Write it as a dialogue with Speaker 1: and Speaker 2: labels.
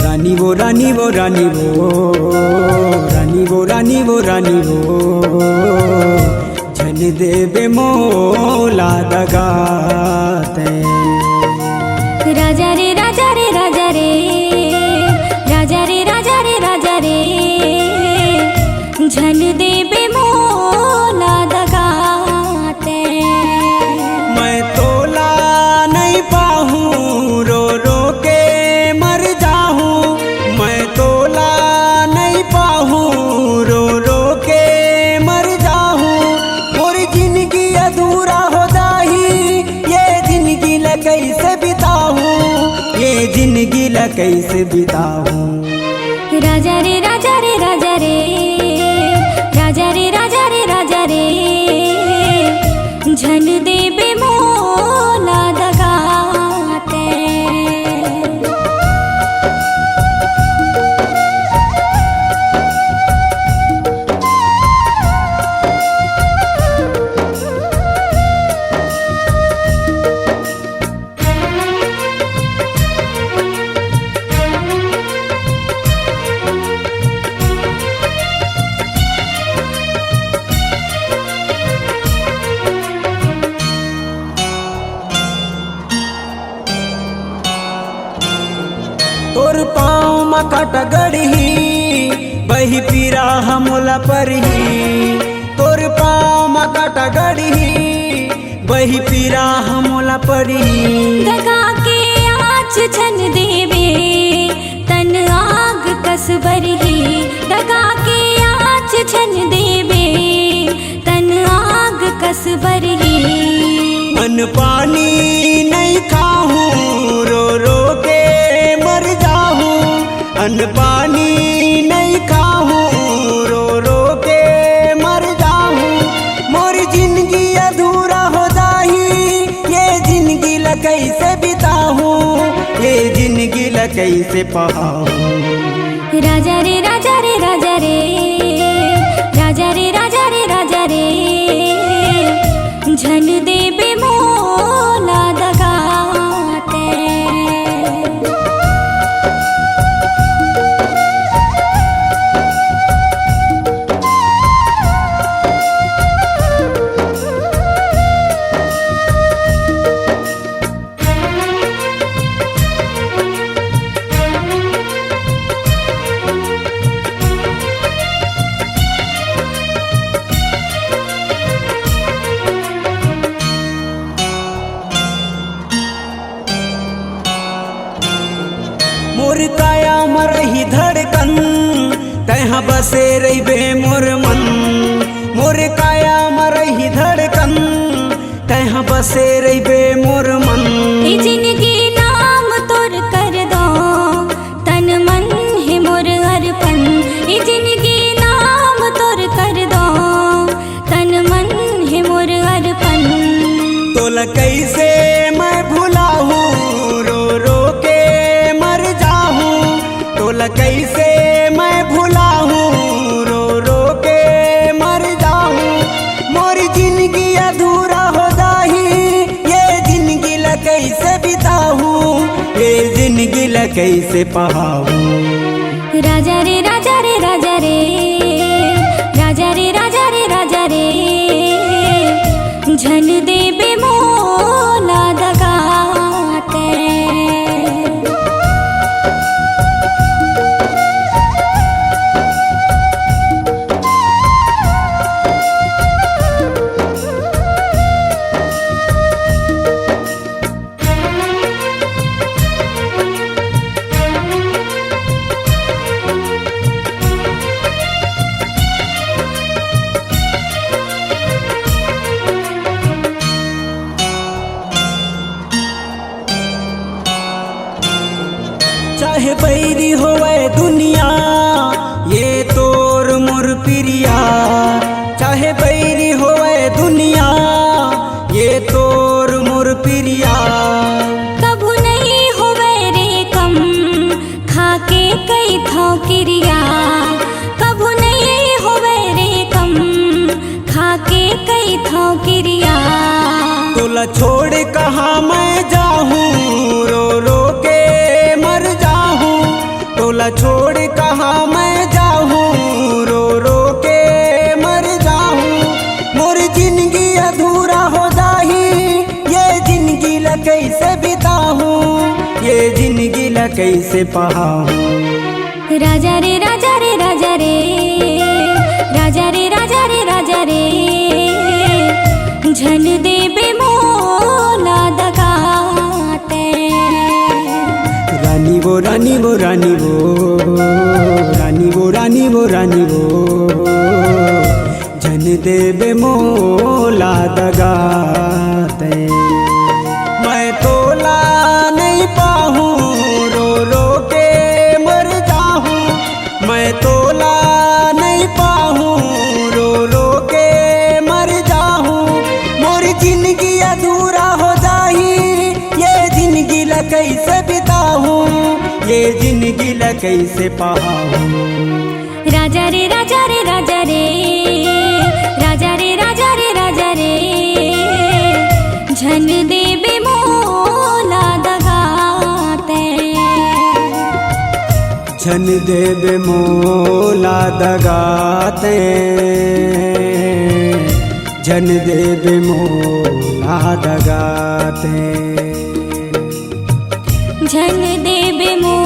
Speaker 1: रानी वो रानी वो रानी वो रानी वो रानी वो रानी वो झन देवे मोला दगाते।
Speaker 2: राजा रे राजा रे राजा रे राजा रे राजा रे राजा रे झन देवे मोला दगाते।
Speaker 1: मैं तोला नहीं पाहूँ रो रो के मर जाहूँ, मैं तोला नहीं पाहूँ रो रो के मर जाहूँ। और जिंदगी अधूरा हो जाही, ये जिंदगी ल कैसे बिताऊँ, ये जिंदगी ल कैसे बिताऊँ।
Speaker 2: राजा रे राजा रे राजा रे राजा रे राजा रे राजा रे झन देवे मोला दगाते।
Speaker 1: तोर पाँव मकट गढ़ी बही पीरा हमला परही, तोर पाँव मकट गढ़ी बही पीरा हमला परही।
Speaker 2: दगा के आँच छन देवे तन आग कस बरही, दगा के आँच छन देवे तन आग कस बरही।
Speaker 1: अन्न पानी नहीं खाऊं रो रो के मर जाहूँ, अन्न पानी नहीं खाऊं रो रो के मर जाहूँ। मोर जिंदगी अधूरा हो जाही, ये जिंदगी ल कैसे बिताऊँ, ये जिंदगी ल कैसे पाऊँ।
Speaker 2: राजा रे राजा रे राजा रे राजा रे राजा रे राजा रे झन देवे मोला दगाते।
Speaker 1: मोर काया मरही धड़कन तहाँ बसे रहिबे मोर मन, मोर काया मरही धड़कन तहाँ बसे रहिबे मोर मन।
Speaker 2: ए जिंदगी नाम तोर कर दो तन मन है मोर अर्पण, ए जिंदगी नाम तोर कर दो तन मन है मोर अर्पण।
Speaker 1: तोला कैसे मैं भुलाहूँ रो रो के मर जाहूँ, तोला कैसे मैं भुलाहूँ रो रो के मर जाहूँ। मोर जिंदगी अधूरा हो जाही, ये जिंदगी ल कैसे बिताऊँ, ये जिंदगी ल कैसे पाऊँ।
Speaker 2: राजा रे राजा रे राजा रे राजा रे राजा रे राजा रे झन देवे मोला दगाते।
Speaker 1: चाहे बैरी होवे दुनिया ये तोर मोर प्रिया, चाहे बैरी होवे दुनिया ये तोर मोर प्रिया।
Speaker 2: कभू नहीं होवे रे कम खाके कई थो क्रिया, कभू नहीं होवे रे कम खाके कई थो क्रिया।
Speaker 1: तोला छोड़ कहाँ मैं जाहूँ, रो रो के मर जाहूँ। तोला छोड़ कहाँ मैं जाहूँ, रो रो के मर जाहूँ। मोर जिंदगी अधूरा हो जाही, ये जिंदगी ला कैसे बिताहूँ, ये जिंदगी ला कैसे पाहूँ।
Speaker 2: राजा रे राजा रे राजा रे, राजा रे राजा रे राजा रे, झन देबे मोला दगाते।
Speaker 1: रानी वो रानी वो रानी वो, रानी वो रानी वो रानी वो, झन देबे मोला दगाते। मैं तोला नहीं पाहूँ, रो रो के मर जाहूँ। मैं तोला नहीं पाहूँ, रो रो के मर जाहूँ। मोर जिंदगी अधूरा हो जाही, ये जिंदगी ला कैसे बिताहूँ, ये जिंदगी ला कैसे पाहूँ।
Speaker 2: राजा रे राजा रे राजा रे, राजा रे राजा रे राजा रे, झन देबे मोला दगाते।
Speaker 1: झन देबे मोला दगाते, झन देबे मोला दगाते।
Speaker 2: झन देबे मोला